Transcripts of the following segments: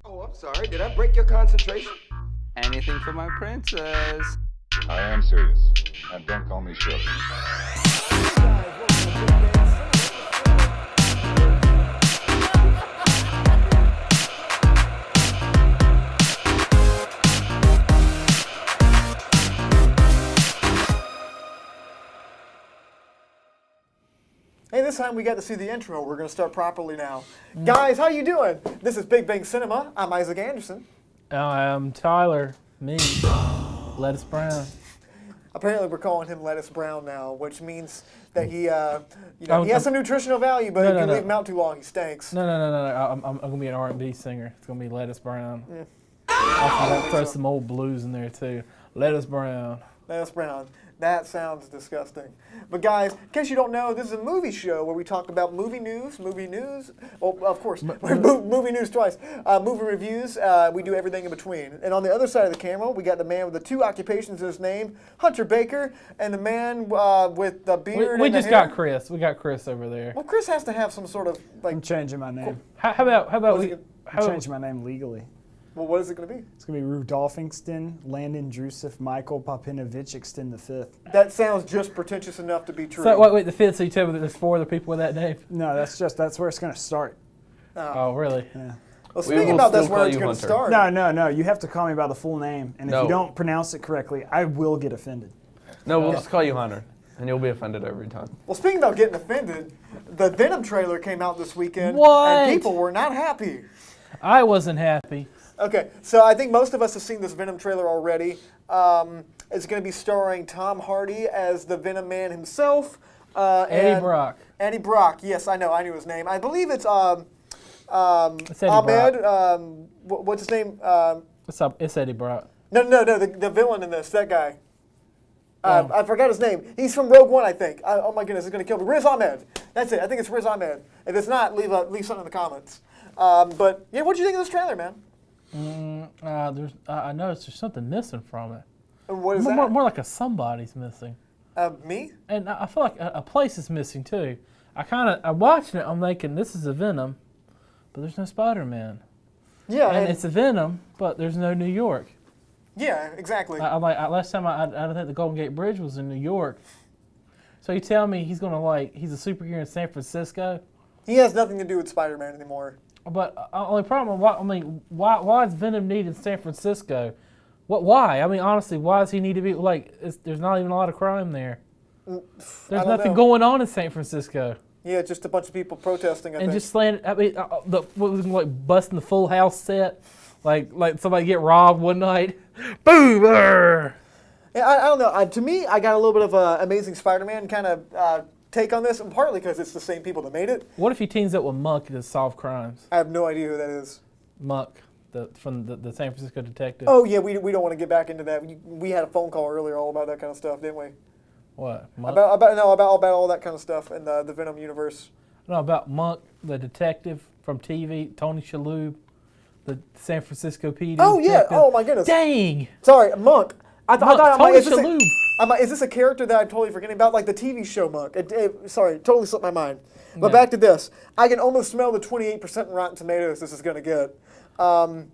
Oh, I'm sorry. Did I break your concentration? Anything for my princess. I am serious, and don't call me Shirley. Hey, this time we got to see the intro. We're going to start properly now. Guys, how you doing? This is Big Bang Cinema. I'm Isaac Anderson. I'm Tyler. Me. Lettuce Brown. Apparently, we're calling him Lettuce Brown now, which means that he, he has some nutritional value, but if you leave him out too long, he stinks. No. I'm going to be an R&B singer. It's going to be Lettuce Brown. Yeah. I'll throw some old blues in there, too. Lettuce Brown. Lettuce Brown. That sounds disgusting. But guys, in case you don't know, this is a movie show where we talk about movie news. Well, of course, movie news twice. Movie reviews. We do everything in between. And on the other side of the camera, we got the man with the two occupations in his name, Hunter Baker, and the man with the beard. We and just the hair. got Chris. We got Chris over there. Well, Chris has to have some sort of like. I'm changing my name. How about we? I'm changing my name legally. Well, what is it going to be? It's going to be Rudolph Ingston, Landon Drusif, Michael Popinovich, Extend the Fifth. That sounds just pretentious enough to be true. So wait, the fifth. So you tell me that there's four other people with that name? No, that's where it's going to start. Oh, really? Yeah. Well, speaking about that's where it's going to start. No. You have to call me by the full name, and if you don't pronounce it correctly, I will get offended. No, we'll just call you Hunter, and you'll be offended every time. Well, speaking about getting offended, the Venom trailer came out this weekend, What? and people were not happy. I wasn't happy. Okay, so I think most of us have seen this Venom trailer already. It's going to be starring Tom Hardy as the Venom Man himself. Eddie Brock. Eddie Brock, yes, I know. I knew his name. I believe it's Eddie Ahmed. Brock. What's his name? It's Eddie Brock. No, the villain in this, that guy. I forgot his name. He's from Rogue One, I think. Oh my goodness, it's going to kill me. Riz Ahmed. That's it. I think it's Riz Ahmed. If it's not, leave something in the comments. But yeah, what do you think of this trailer, man? I noticed there's something missing from it. What is more, that? More like somebody's missing. Me? And I feel like a place is missing too. I'm watching it. I'm thinking this is a Venom, but there's no Spider-Man. Yeah, and it's a Venom, but there's no New York. Yeah, exactly. Last time I don't think the Golden Gate Bridge was in New York. So you tell me he's a superhero in San Francisco? He has nothing to do with Spider-Man anymore. But only problem, why is Venom needed in San Francisco? Why? I mean, honestly, why does he need to be, there's not even a lot of crime there. There's nothing going on in San Francisco. Yeah, just a bunch of people protesting, I think. Just busting the Full House set, like somebody get robbed one night. Boom! Yeah, I don't know. To me, I got a little bit of Amazing Spider-Man kind of take on this, and partly because it's the same people that made it. What if he teams up with Monk to solve crimes? I have no idea who that is. Monk, from the San Francisco detective. Oh yeah, we don't want to get back into that. We had a phone call earlier all about that kind of stuff, didn't we? What? Monk? About all that kind of stuff in the Venom universe. No, about Monk, the detective from TV, Tony Shalhoub, the San Francisco PD. Oh yeah! detective. Oh my goodness! Dang! Sorry, Monk. I thought Tony Shalhoub. Is this a character that I'm totally forgetting about? Like the TV show Monk. Sorry, totally slipped my mind. But back to this. I can almost smell the 28% Rotten Tomatoes this is going to get. I'm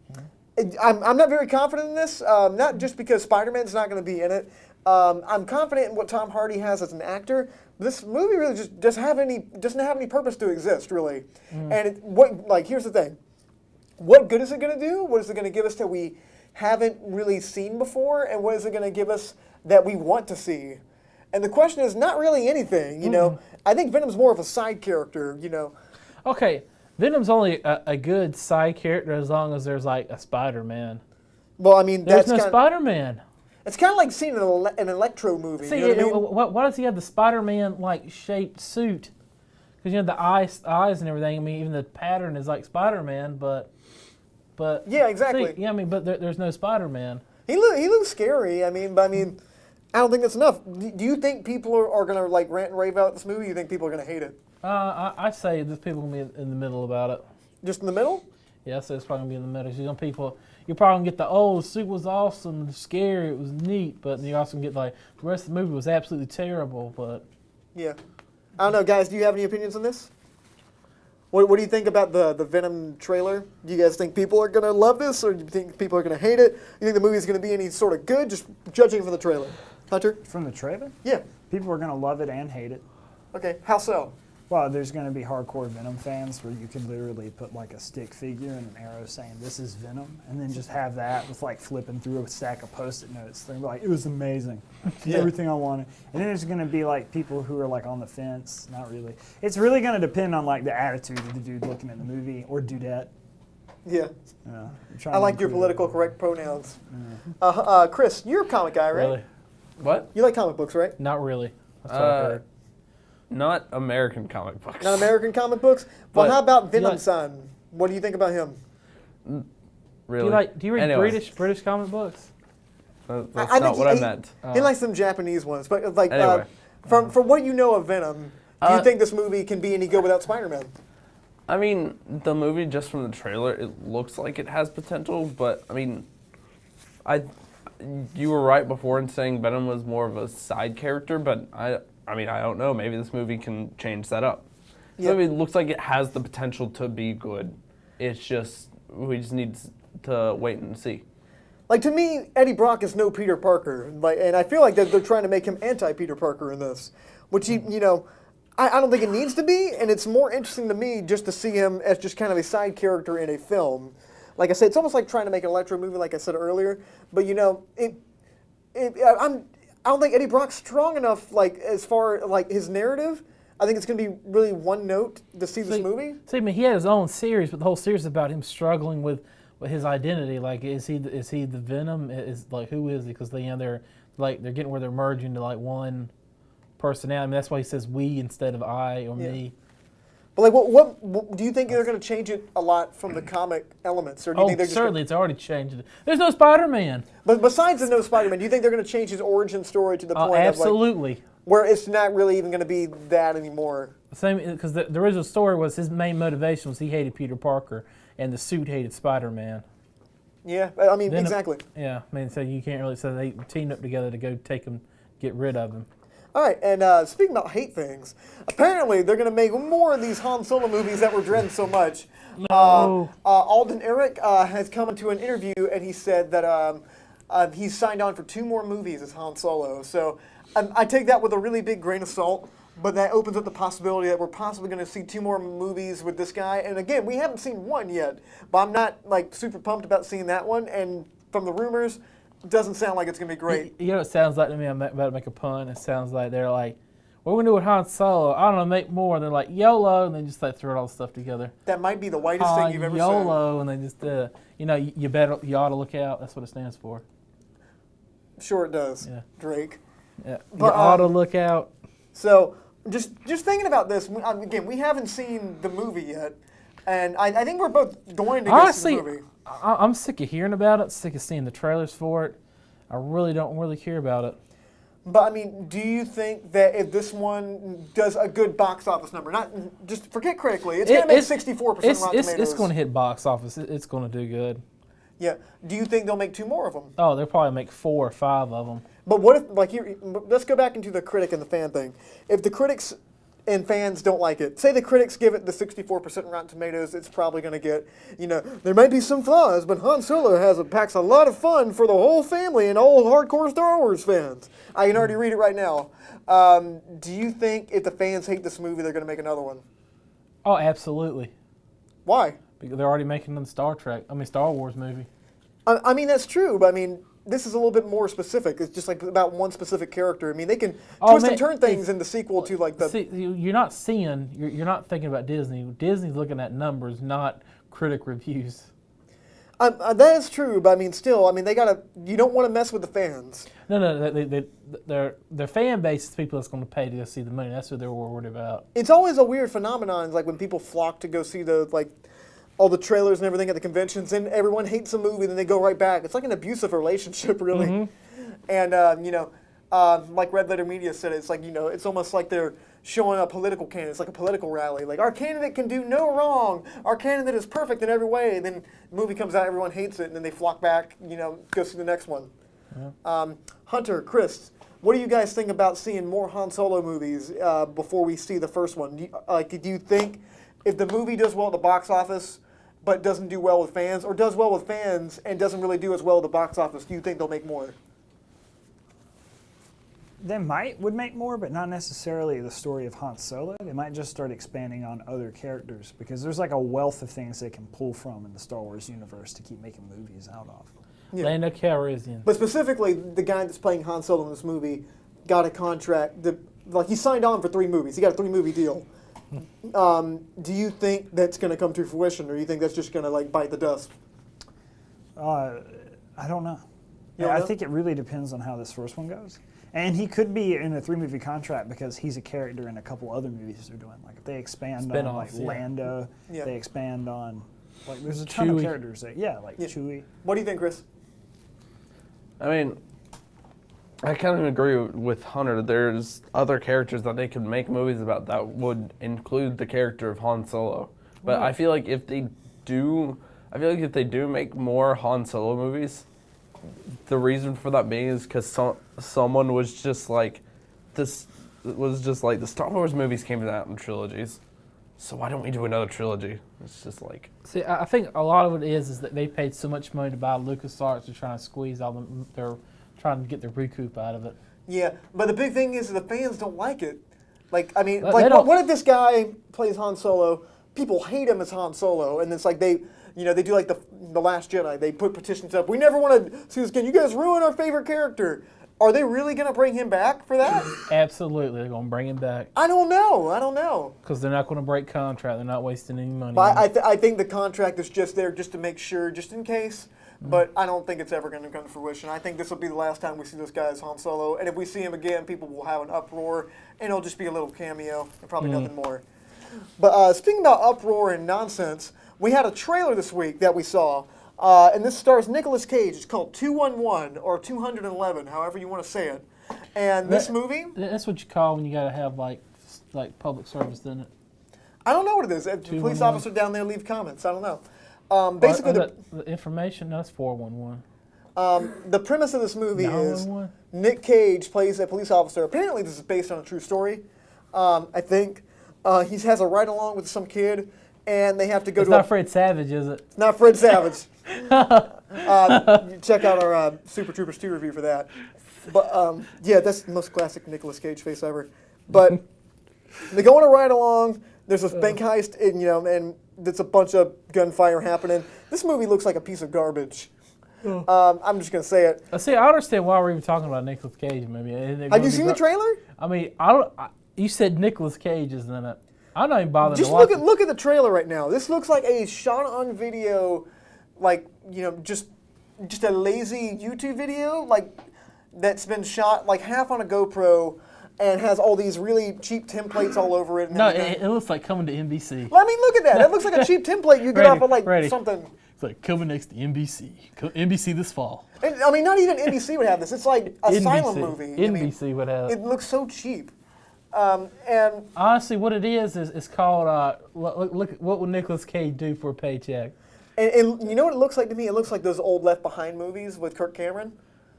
not very confident in this, not just because Spider-Man's not going to be in it. I'm confident in what Tom Hardy has as an actor. This movie really just doesn't have any purpose to exist, really. And here's the thing. What good is it going to do? What is it going to give us that we haven't really seen before? And what is it going to give us that we want to see? And the question is not really anything, you know. I think Venom's more of a side character, you know. Okay, Venom's only a good side character as long as there's like a Spider-Man. Well, I mean, there's no Spider-Man. It's kind of like seeing an Electro movie. See, you know what I mean? why does he have the Spider-Man like shaped suit? Because you know the eyes and everything. I mean, even the pattern is like Spider-Man, but yeah, exactly. See, yeah, I mean, but there's no Spider-Man. He looks scary. I mean, I don't think that's enough. Do you think people are going to like rant and rave about this movie? Or you think people are going to hate it? I say there's people going to be in the middle about it. Just in the middle? Yeah, I say it's probably going to be in the middle. You're probably going to get the suit was awesome, scary, it was neat, but you also get the rest of the movie was absolutely terrible. But yeah, I don't know, guys. Do you have any opinions on this? What do you think about the Venom trailer? Do you guys think people are gonna love this, or do you think people are gonna hate it? You think the movie's gonna be any sort of good? Just judging from the trailer, Hunter. From the trailer? Yeah. People are going to love it and hate it. Okay. How so? Well, there's going to be hardcore Venom fans where you can literally put like a stick figure and an arrow saying this is Venom, and then just have that with like flipping through a stack of Post-it notes. They're like, it was amazing, everything I wanted. And then there's going to be like people who are like on the fence. Not really. It's really going to depend on like the attitude of the dude looking at the movie or dudette. Yeah. Yeah. I like your political correct pronouns. Chris, you're a comic guy, right? Really? What? You like comic books, right? Not really. That's what I heard. Not American comic books. Not American comic books? Well, But- how about Venom's like- son? What do you think about him? Really? Do you read Anyway, British comic books? That's I not think what he- I meant. He likes some Japanese ones, but like Anyway. from what you know of Venom, do you Uh, think this movie can be any good without Spider-Man? I mean, the movie, just from the trailer, it looks like it has potential, but I mean, you were right before in saying Venom was more of a side character, but I mean, I don't know. Maybe this movie can change that up. Yeah. So it looks like it has the potential to be good. It's just, we just need to wait and see. Like, to me, Eddie Brock is no Peter Parker, and I feel like that they're trying to make him anti-Peter Parker in this, which I don't think it needs to be, and it's more interesting to me just to see him as just kind of a side character in a film. Like I said, it's almost like trying to make an Electro movie, like I said earlier. But I don't think Eddie Brock's strong enough, like as far like his narrative. I think it's going to be really one note to see this movie. See, I mean, he had his own series, but the whole series is about him struggling with his identity. Like, is he the Venom? Is like, who is he? Because they're getting where they're merging to like one personality. I mean, that's why he says we instead of I or me. But like, what do you think they're going to change it a lot from the comic elements, or do you think they're just certainly, it's already changed. There's no Spider-Man. But besides the no Spider-Man, do you think they're going to change his origin story to the point of Absolutely. like, where it's not really even going to be that anymore? Same, because the original story was his main motivation was he hated Peter Parker, and the suit hated Spider-Man. Yeah, I mean, Then exactly. Yeah, I mean, so you can't really. So they teamed up together to go get rid of him. All right, and speaking about hate things, apparently they're going to make more of these Han Solo movies that we're dreading so much. No. Alden Ehrenreich has come into an interview, and he said that he's signed on for 2 more movies as Han Solo. So I take that with a really big grain of salt, but that opens up the possibility that we're possibly going to see 2 more movies with this guy. And again, we haven't seen one yet, but I'm not like super pumped about seeing that one. And from the rumors, it doesn't sound like it's going to be great. You know what it sounds like to me? I'm about to make a pun. It sounds like they're like, what are we going to do with Han Solo? I don't know, make more. And they're like, YOLO, and they just like throw all the stuff together. That might be the whitest thing you've ever said. YOLO, and they just, you ought to look out. That's what it stands for. Sure it does, Yeah. Drake. Yeah, But, you ought to look out. So just thinking about this, again, we haven't seen the movie yet, and I think we're both going to go see the movie. I'm sick of hearing about it, sick of seeing the trailers for it. I really don't care about it. But I mean, do you think that if this one does a good box office number, not just forget critically, it's going to make 64% Rotten Tomatoes. It's going to hit box office. It's going to do good. Yeah. Do you think they'll make 2 more of them? Oh, they'll probably make 4 or 5 of them. But what if, like, let's go back into the critic and the fan thing. If the critics and fans don't like it, say the critics give it the 64% Rotten Tomatoes, it's probably going to get, there might be some flaws, but Han Solo packs a lot of fun for the whole family and all hardcore Star Wars fans. I can already read it right now. Do you think if the fans hate this movie, they're going to make another one? Oh, absolutely. Why? Because they're already making a Star Wars movie. I mean, that's true, but I mean, this is a little bit more specific. It's just like about one specific character. I mean, they can twist and turn things in the sequel to like the... See, you're not thinking about Disney. Disney's looking at numbers, not critic reviews. That is true, but I mean, still, they gotta... You don't want to mess with the fans. No, their fan base is people that's going to pay to go see the movie. That's what they're worried about. It's always a weird phenomenon, like when people flock to go see all the trailers and everything at the conventions, and everyone hates a movie, then they go right back. It's like an abusive relationship, really. Mm-hmm. And, like Red Letter Media said, it's like, it's almost like they're showing a political candidate. It's like a political rally. Like, our candidate can do no wrong. Our candidate is perfect in every way. And then the movie comes out, everyone hates it, and then they flock back, go see the next one. Yeah. Hunter, Chris, what do you guys think about seeing more Han Solo movies before we see the first one? Do you think if the movie does well at the box office, but doesn't do well with fans, or does well with fans and doesn't really do as well at the box office, do you think they'll make more? They would make more, but not necessarily the story of Han Solo. They might just start expanding on other characters because there's like a wealth of things they can pull from in the Star Wars universe to keep making movies out of. Yeah. Lando Calrissian. But specifically, the guy that's playing Han Solo in this movie got a contract. He signed on for 3 movies. He got a 3-movie deal. Do you think that's going to come to fruition, or do you think that's just going to like bite the dust? I don't know. You don't I know? think it really depends on how this first one goes. And he could be in a 3-movie contract because he's a character in a couple other movies they're doing. Like if they expand on like Spin-offs, yeah. Lando, Yeah. they expand on like there's a ton of Chewie. characters that Chewie. What do you think, Chris? I mean, I kind of agree with Hunter. There's other characters that they could make movies about that would include the character of Han Solo. But I feel like if they do make more Han Solo movies, the reason for that being is because someone was just like, this was just like the Star Wars movies came out in trilogies, so why don't we do another trilogy? It's just like. See, I think a lot of it is that they paid so much money to buy LucasArts. They're trying to squeeze all them. They're trying to get their recoup out of it. Yeah, but the big thing is the fans don't like it. Like, I mean, They like, don't- what if this guy plays Han Solo? People hate him as Han Solo, and it's like they do like the Last Jedi. They put petitions up. We never want to see this again. You guys ruin our favorite character. Are they really going to bring him back for that? Absolutely, they're going to bring him back I don't know. because they're not going to break contract. They're not wasting any money. But I think the contract is just there just to make sure, just in case. But I don't think it's ever going to come to fruition. I think this will be the last time we see this guy as Han Solo. And if we see him again, people will have an uproar, and it'll just be a little cameo and probably nothing more. But speaking about uproar and nonsense, we had a trailer this week that we saw. And this stars Nicolas Cage. It's called 211 or 211, however you want to say it. And this movie, That's what you call when you got to have like public service in it. I don't know what it is. If the police 211. officer down there leave comments. I don't know. Basically, the information, that's 411. the premise of this movie is 911? Nick Cage plays a police officer. Apparently, this is based on a true story. I think he has a ride along with some kid, and they have to go It's to. not Fred Savage, is it? It's not Fred Savage. Check out our Super Troopers 2 review for that. But yeah, that's the most classic Nicolas Cage face ever. But they go on a ride along. There's a bank heist, and there's a bunch of gunfire happening. This movie looks like a piece of garbage. I'm just gonna say it. See, I understand why we're even talking about Nicolas Cage movie. Have you seen the trailer? I mean, you said Nicolas Cage is in it. I'm not even bothered Just to watch look at the trailer right now. This looks like a shot on video, like just a lazy YouTube video, like that's been shot like half on a GoPro and has all these really cheap templates all over it. And No, everything. it looks like coming to NBC. Well, I mean, look at that. That looks like a cheap template you get off of like ready. something. It's like coming next to NBC. NBC this fall. And, I mean, not even NBC would have this. It's like a silent NBC. movie. I mean, NBC would have. it looks so cheap. And Honestly, what it is it's called. Look what would Nicolas Cage do for a paycheck? And you know what it looks like to me? It looks like those old Left Behind movies with Kirk Cameron.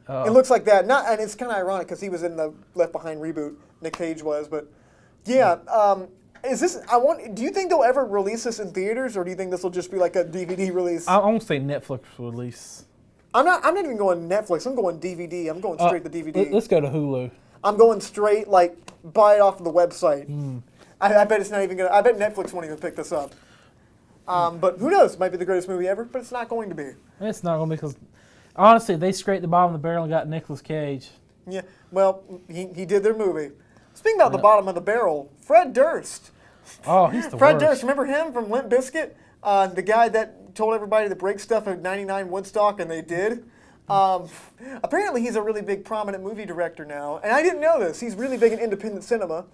Oh. It looks like that. And it's kind of ironic because he was in the Left Behind reboot. Nick Cage was, but yeah. Is this? Do you think they'll ever release this in theaters, or do you think this will just be like a DVD release? I won't say Netflix release. I'm not even going Netflix. I'm going DVD. I'm going straight to DVD. Let's go to Hulu. I'm going straight like buy it off of the website. I bet it's not even gonna. I bet Netflix won't even pick this up. But who knows? It might be the greatest movie ever, but it's not going to be. It's not going to be because, honestly, they scraped the bottom of the barrel and got Nicolas Cage. Yeah. Well, he did their movie. Speaking about the bottom of the barrel, Fred Durst. Oh, he's the Fred worst. Durst, remember him from Limp Bizkit? The guy that told everybody to break stuff at 99 Woodstock, and they did. Apparently, he's a really big, prominent movie director now. And I didn't know this. He's really big in independent cinema.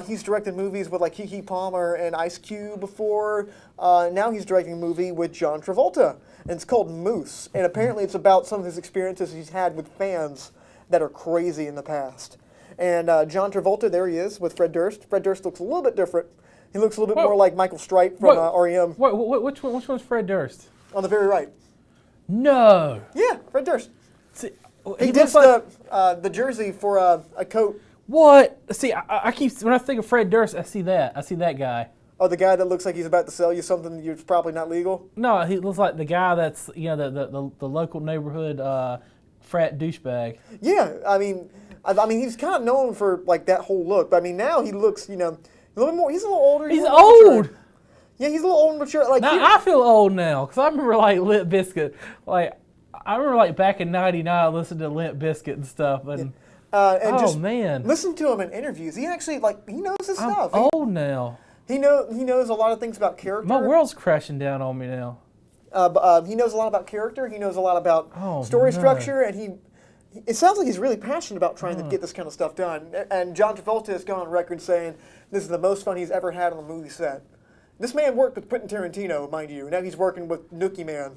He's directed movies with like Keke Palmer and Ice Cube before. Now he's directing a movie with John Travolta, and it's called Moose. And apparently, it's about some of his experiences he's had with fans that are crazy in the past. And John Travolta, there he is with Fred Durst. Fred Durst looks a little bit different. He looks a little bit more like Michael Stipe from REM. Which one's Fred Durst? On the very right. No. Yeah, Fred Durst. See, He looks ditched the jersey for a coat. What? See, I keep when I think of Fred Durst, I see that guy. Oh, the guy that looks like he's about to sell you something that's probably not legal? No, he looks like the guy that's the local neighborhood frat douchebag. Yeah, I mean he's kind of known for like that whole look. But I mean now he looks a little bit more. He's a little older. He's a little more old. mature. Yeah, he's a little old and mature. Like Now, I feel old now because I remember like Limp Bizkit. Like I remember like back in '99 listening to Limp Bizkit and stuff. And just man, listen to him in interviews. He actually he knows his stuff. I'm old now. He knows a lot of things about character. My world's crashing down on me now. He knows a lot about character. He knows a lot about story no. structure, and it sounds like he's really passionate about trying to get this kind of stuff done. And John Travolta has gone on record saying this is the most fun he's ever had on a movie set. This man worked with Quentin Tarantino, mind you. Now he's working with Nookie Man.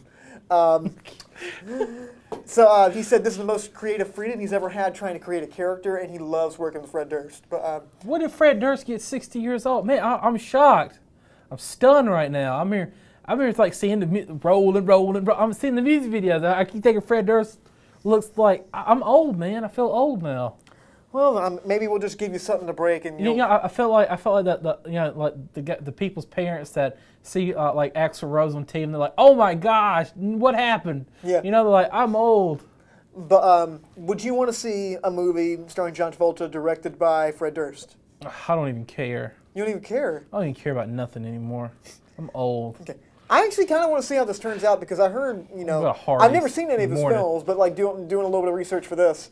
So he said this is the most creative freedom he's ever had trying to create a character, and he loves working with Fred Durst. But what if Fred Durst gets 60 years old? Man, I'm shocked. I'm stunned right now. I'm here. It's like seeing the rolling. I'm seeing the music videos. I keep thinking Fred Durst looks like I'm old, man. I feel old now. Well, maybe we'll just give you something to break, and I felt like that the people's parents that see like Axl Rose on TV, and they're like, oh my gosh, what happened? Yeah. They're like, I'm old. But would you want to see a movie starring John Travolta directed by Fred Durst? I don't even care. You don't even care? I don't even care about nothing anymore. I'm old. Okay. I actually kind of want to see how this turns out because I heard, About I've never seen any of his morning. films, but like doing a little bit of research for this,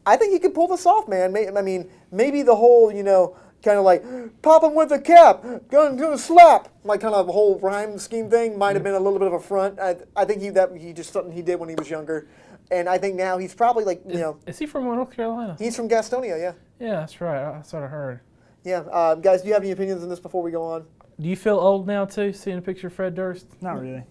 I think he could pull this off, man. I mean, maybe the whole, kind of like pop him with a cap, gonna do a slap, like kind of a whole rhyme scheme thing might have been a little bit of a front. I think he just something he did when he was younger, and I think now he's probably like Is he from North Carolina? he's from Gastonia, yeah. Yeah, that's right. That's what I heard. Yeah, guys, do you have any opinions on this before we go on? Do you feel old now too, seeing a picture of Fred Durst? Not really.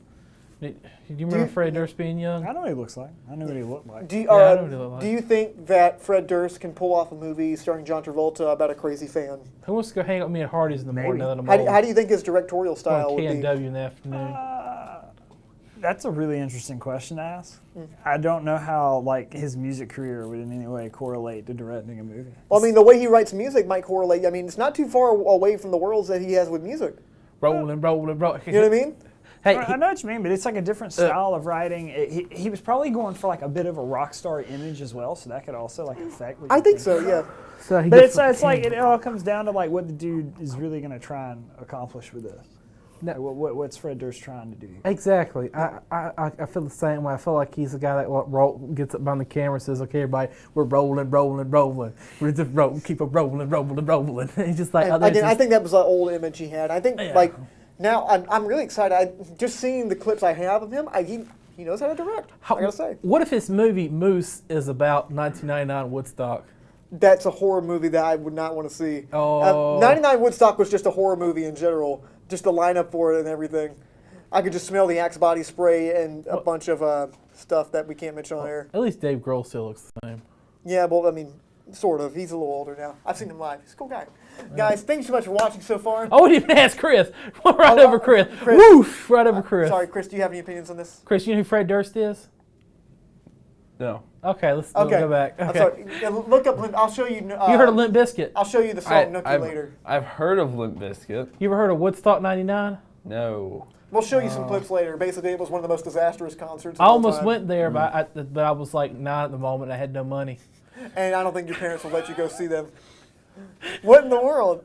Do you remember Fred Durst being young? I know what he looks like. I know what he looked like. Do you, I know what he looked like. do you think that Fred Durst can pull off a movie starring John Travolta about a crazy fan? Who wants to go hang out with me at Hardee's in the morning now that I'm How do you think his directorial old? style would be? KNW in the afternoon. That's a really interesting question to ask. I don't know how his music career would in any way correlate to directing a movie. Well, I mean, the way he writes music might correlate. I mean, it's not too far away from the worlds that he has with music. Rolling. You know what I mean? Hey, I know what you mean, but it's like a different style of writing. He was probably going for like a bit of a rock star image as well, so that could also affect. What I you think so, yeah. But it's like it all comes down to what the dude is really going to try and accomplish with this. No. What's Fred Durst trying to do? Exactly. I feel the same way. I feel like he's the guy that gets up behind the camera and says, okay, everybody, we're rolling. We're just keep it rolling. He's just like, Again, I think that was an old image he had. I think, now I'm really excited. Just seeing the clips I have of him, he knows how to direct, I gotta say. What if his movie Moose is about 1999 Woodstock? That's a horror movie that I would not want to see. Oh. 99 Woodstock was just a horror movie in general, just the lineup for it and everything. I could just smell the Axe body spray and a bunch of stuff that we can't mention on air. At least Dave Grohl still looks the same. Yeah, well, I mean, sort of. He's a little older now. I've seen him live. He's a cool guy. Guys, thank you so much for watching so far. I wouldn't even ask Chris. Over Chris. Woof! Right over Chris. Sorry, Chris, do you have any opinions on this? Chris, you know who Fred Durst is? No. Okay, let's go back. Okay. I'm sorry. Yeah, look up. I'll show you. You heard of Limp Bizkit? I'll show you the song Nookie later. I've heard of Limp Bizkit. You ever heard of Woodstock '99? No. We'll show you some clips later. Basically, it was one of the most disastrous concerts of I all almost time. went there, but I was like 9 at the moment. I had no money. And I don't think your parents will let you go see them. What in the world?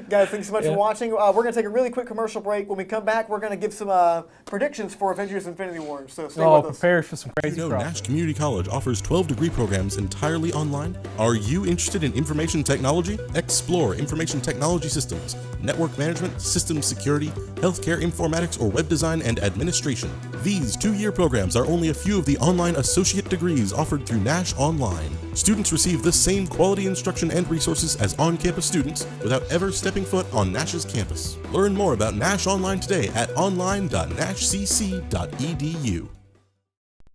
Guys, thanks so much for watching. We're going to take a really quick commercial break. When we come back, we're going to give some predictions for Avengers Infinity War. So stay with us. Prepare for some crazy You know, crap. Nash Community College offers 12 degree programs entirely online. Are you interested in information technology? Explore information technology systems, network management, systems security, healthcare informatics, or web design and administration. These 2-year programs are only a few of the online associate degrees offered through Nash Online. Students receive the same quality instruction and resources as on-campus students without ever stepping foot on Nash's campus. Learn more about Nash Online today at online.nashcc.edu.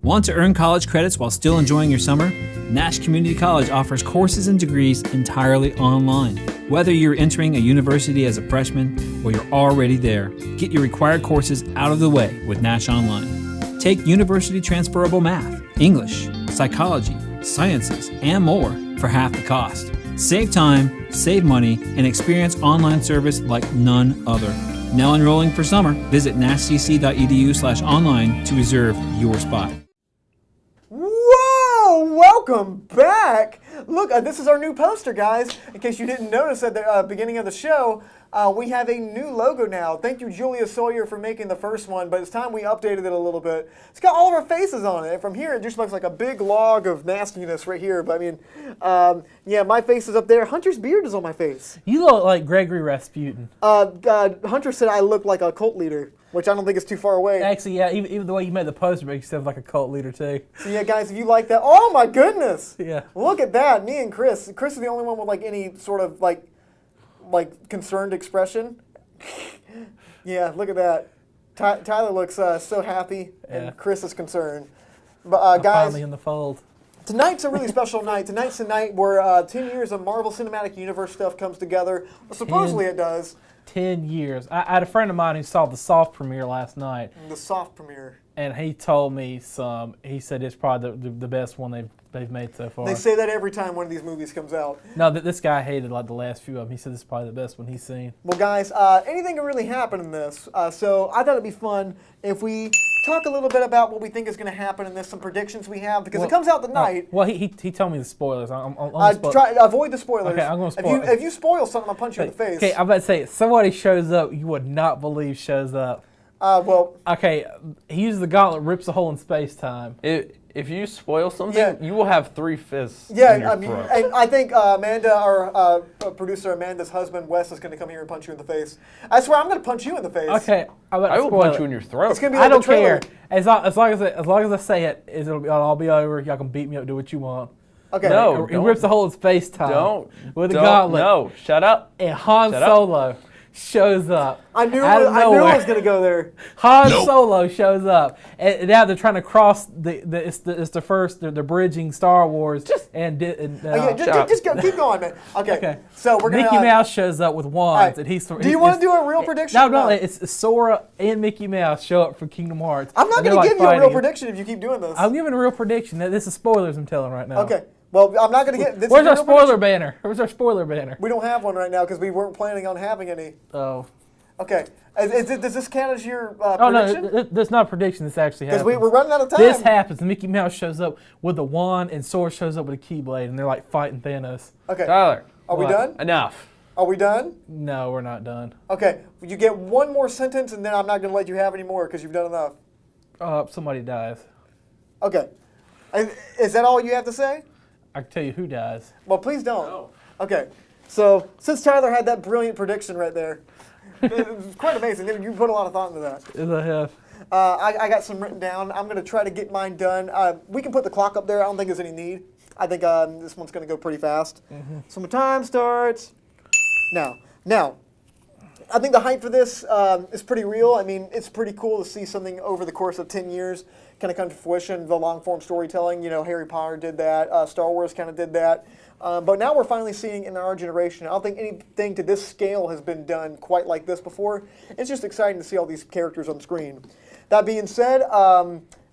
Want to earn college credits while still enjoying your summer? Nash Community College offers courses and degrees entirely online. Whether you're entering a university as a freshman or you're already there, get your required courses out of the way with Nash Online. Take university transferable math, English, psychology, sciences, and more for half the cost. Save time, save money, and experience online service like none other. Now enrolling for summer, visit nashcc.edu/online to reserve your spot. Whoa! Welcome back. Look, this is our new poster, guys. In case you didn't notice at the beginning of the show, we have a new logo now. Thank you, Julia Sawyer, for making the first one, but it's time we updated it a little bit. It's got all of our faces on it. From here, it just looks like a big log of nastiness right here. But I mean, yeah, my face is up there. Hunter's beard is on my face. You look like Gregory Rasputin. Hunter said I look like a cult leader, which I don't think is too far away. Actually, yeah, even the way you made the poster makes you sound like a cult leader, too. So yeah, guys, if you like that, oh my goodness! Yeah. Look at that, me and Chris. Chris is the only one with like any sort of like concerned expression. Yeah, look at that. Tyler looks so happy, and Chris is concerned. But guys, finally in the fold. Tonight's a really special night. Tonight's the night where 10 years of Marvel Cinematic Universe stuff comes together. Well, supposedly it does. 10 years. I had a friend of mine who saw the soft premiere last night. The soft premiere. And he told me he said it's probably the best one they've made so far. They say that every time one of these movies comes out. No, this guy hated like the last few of them. He said this is probably the best one he's seen. Well, guys, anything can really happen in this. So I thought it'd be fun if we talk a little bit about what we think is going to happen in this, some predictions we have, because it comes out tonight. Well, he told me the spoilers. Try avoid the spoilers. Okay, I'm going to spoil. If you spoil something, I'll punch you in the face. Okay, I'm about to say, somebody shows up you would not believe shows up. Well. Okay, he uses the gauntlet, rips a hole in space-time. If you spoil something, you will have 3 fists. Yeah, in your I mean, throat. and I think Amanda, our producer Amanda's husband, Wes, is going to come here and punch you in the face. I swear, I'm going to punch you in the face. Okay, I will punch you in your throat. It's going to be like I don't the trailer. care. As long as I say it, it'll all be over. Y'all can beat me up, do what you want. Okay. No, He rips a hole in space-time. With a don't, gauntlet. No, shut up. And Han Solo shows up. I knew out of I knew nowhere. I was going to go there. Han Solo shows up, and now they're trying to cross it's the first they're bridging Star Wars just keep going, man. Okay. So we're gonna Mickey Mouse shows up with wands, and he's. Do you want to do a real prediction? No, it's Sora and Mickey Mouse show up from Kingdom Hearts. I'm not going to give you a real prediction if you keep doing this. I'm giving a real prediction. This is spoilers I'm telling right now. Okay. Well, I'm not going to get. Where's our spoiler banner? Where's our spoiler banner? We don't have one right now because we weren't planning on having any. Oh. Okay. Does this count as your prediction? Oh no, that's not a prediction. This actually happens. Because we're running out of time. This happens. Mickey Mouse shows up with a wand, and Sora shows up with a Keyblade, and they're like fighting Thanos. Okay. Tyler, are we done? Enough. Are we done? No, we're not done. Okay. You get one more sentence, and then I'm not going to let you have any more because you've done enough. Somebody dies. Okay. Is that all you have to say? I can tell you who dies. Well, please don't. No. Okay. So since Tyler had that brilliant prediction right there, it's quite amazing. You put a lot of thought into that. Yes, I have. I got some written down. I'm going to try to get mine done. We can put the clock up there. I don't think there's any need. I think this one's going to go pretty fast. Mm-hmm. So my time starts now. Now, I think the hype for this is pretty real. I mean, it's pretty cool to see something over the course of 10 years kind of come to fruition. The long-form storytelling, Harry Potter did that. Star Wars kind of did that. But now we're finally seeing in our generation, I don't think anything to this scale has been done quite like this before. It's just exciting to see all these characters on screen. That being said,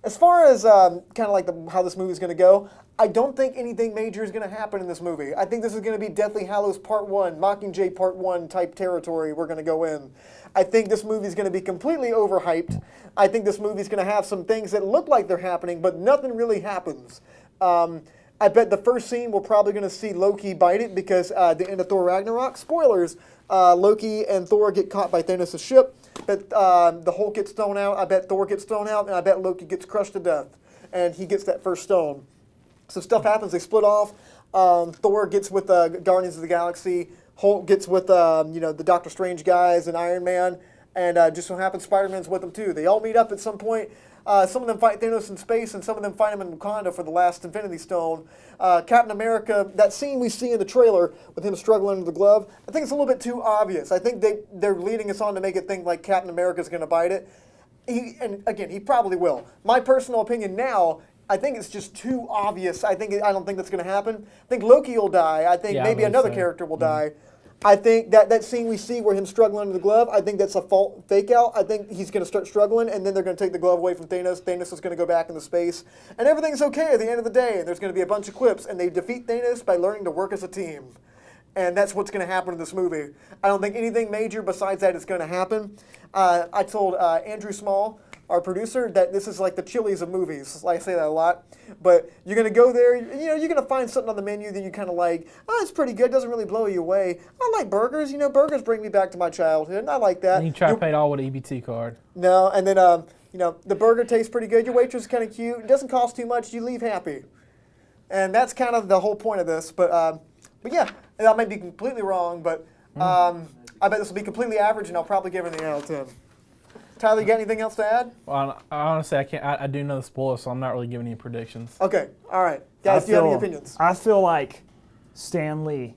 as far as kind of like how this movie is going to go, I don't think anything major is going to happen in this movie. I think this is going to be Deathly Hallows Part 1, Mockingjay Part 1 type territory we're going to go in. I think this movie is going to be completely overhyped. I think this movie is going to have some things that look like they're happening, but nothing really happens. I bet the first scene we're probably going to see Loki bite it because the end of Thor Ragnarok, spoilers, Loki and Thor get caught by Thanos' ship. But the Hulk gets thrown out. I bet Thor gets thrown out, and I bet Loki gets crushed to death, and he gets that first stone. So stuff happens. They split off. Thor gets with Guardians of the Galaxy. Hulk gets with the Doctor Strange guys and Iron Man, and just so happens Spider-Man's with them too. They all meet up at some point. Some of them fight Thanos in space, and some of them fight him in Wakanda for the last Infinity Stone. Captain America, that scene we see in the trailer with him struggling under the glove, I think it's a little bit too obvious. I think they're leading us on to make it think like Captain America's going to bite it. And again, he probably will. My personal opinion now, I think it's just too obvious. I don't think that's going to happen. I think Loki will die. I think maybe another character will die. I think that scene we see where him struggling under the glove, I think that's a fake out. I think he's going to start struggling, and then they're going to take the glove away from Thanos. Thanos is going to go back into space, and everything's okay at the end of the day. And there's going to be a bunch of clips, and they defeat Thanos by learning to work as a team. and that's what's going to happen in this movie. I don't think anything major besides that is going to happen. I told Andrew Small, our producer, that this is like the Chili's of movies. Like I say that a lot. But you're going to go there, you're going to find something on the menu that you kind of like. Oh, it's pretty good. Doesn't really blow you away. I like burgers. Burgers bring me back to my childhood, and I like that. And you try to pay it all with an EBT card. No, and then, the burger tastes pretty good. Your waitress is kind of cute. It doesn't cost too much. You leave happy. And that's kind of the whole point of this. But yeah, and I might be completely wrong, but I bet this will be completely average, and I'll probably give it an 8 out of 10. Tyler, you got anything else to add? Well, honestly, I can't. I do know the spoilers, so I'm not really giving any predictions. Okay, all right. Guys, do you have any opinions? I feel like Stan Lee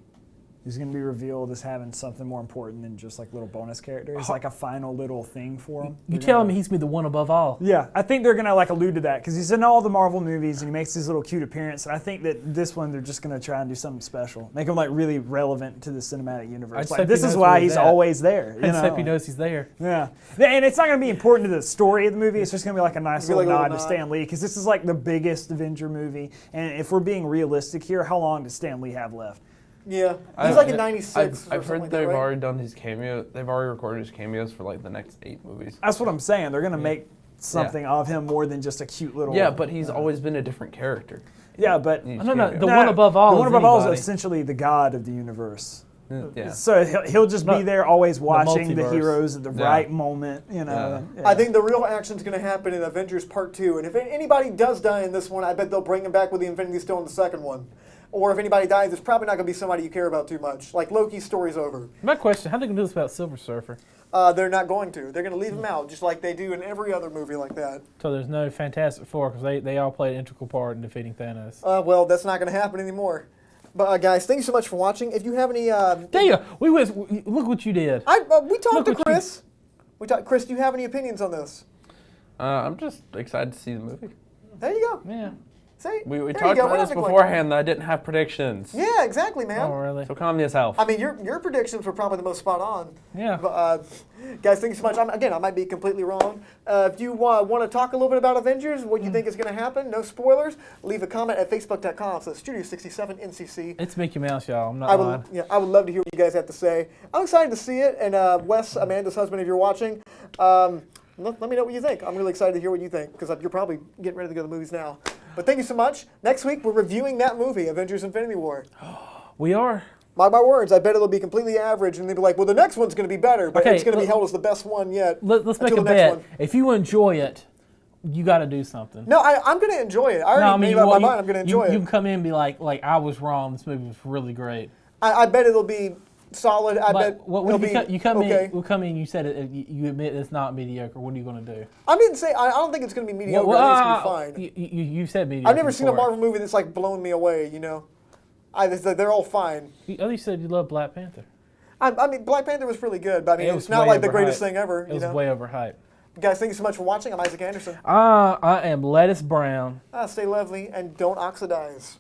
is going to be revealed as having something more important than just like little bonus characters, like a final little thing for him. You telling me he's going to be the one above all? Yeah, I think they're going to like allude to that because he's in all the Marvel movies and he makes these little cute appearance. And I think that this one they're just going to try and do something special, make him like really relevant to the cinematic universe. Like this is why he's always there. I just hope he knows he's there. Yeah, and it's not going to be important to the story of the movie. It's just going to be like a nice little nod to Stan Lee because this is like the biggest Avenger movie. And if we're being realistic here, how long does Stan Lee have left? Yeah, he's like in 96. I've heard like they've that, right? already done his cameo. They've already recorded his cameos for like the next 8 movies. That's what I'm saying. They're gonna make something of him more than just a cute little. Yeah, but he's always been a different character. Yeah, but no, the one above all. The one above all is anybody. essentially the god of the universe. Yeah. So he'll just be there, always watching the multiverse. heroes at the right moment. Yeah. I think the real action's going to happen in Avengers Part 2, and if anybody does die in this one, I bet they'll bring him back with the Infinity Stone in the second one. Or if anybody dies, it's probably not going to be somebody you care about too much. Like Loki's story's over. My question: how are they going to do this about Silver Surfer? They're not going to. They're going to leave him out, just like they do in every other movie like that. So there's no Fantastic Four because they all played an integral part in defeating Thanos. Well, that's not going to happen anymore. But guys, thank you so much for watching. If you have any, Damn, look what you did. We talked to Chris. Chris, do you have any opinions on this? I'm just excited to see the movie. There you go. Yeah. See, We there talked you go. about this beforehand that I didn't have predictions. Yeah, exactly, man. Oh, really? So calm yourself. I mean, your predictions were probably the most spot on. Yeah. But, guys, thank you so much. I might be completely wrong. If you want to talk a little bit about Avengers, what you think is going to happen, no spoilers, leave a comment at facebook.com/Studio67NCC. It's Mickey Mouse, y'all. I'm not lying. I would love to hear what you guys have to say. I'm excited to see it. And Wes, Amanda's husband, if you're watching, let me know what you think. I'm really excited to hear what you think because you're probably getting ready to go to the movies now. But thank you so much. Next week, we're reviewing that movie, Avengers Infinity War. We are. Mark my words, I bet it'll be completely average, and they'll be like, well, the next one's going to be better, but Okay, it's going to be held as the best one yet. Let's make a bet. If you enjoy it, you got to do something. No, I'm going to enjoy it. I already made up my mind I'm going to enjoy it. You can come in and be like, I was wrong. This movie was really great. I bet it'll be solid. I bet what it'll if you come okay. in? We'll come in. You said it. You admit it's not mediocre. What are you going to do? I didn't say. I don't think it's going to be mediocre. I think it's going to be fine. You said mediocre. I've never seen a before. Marvel movie that's like blown me away. They're all fine. You said you love Black Panther. I mean, Black Panther was really good, but I mean, It was it's not way like the greatest overhyped. thing ever. It was way overhyped. Guys, thank you so much for watching. I'm Isaac Anderson. I am Lettuce Brown. Stay lovely and don't oxidize.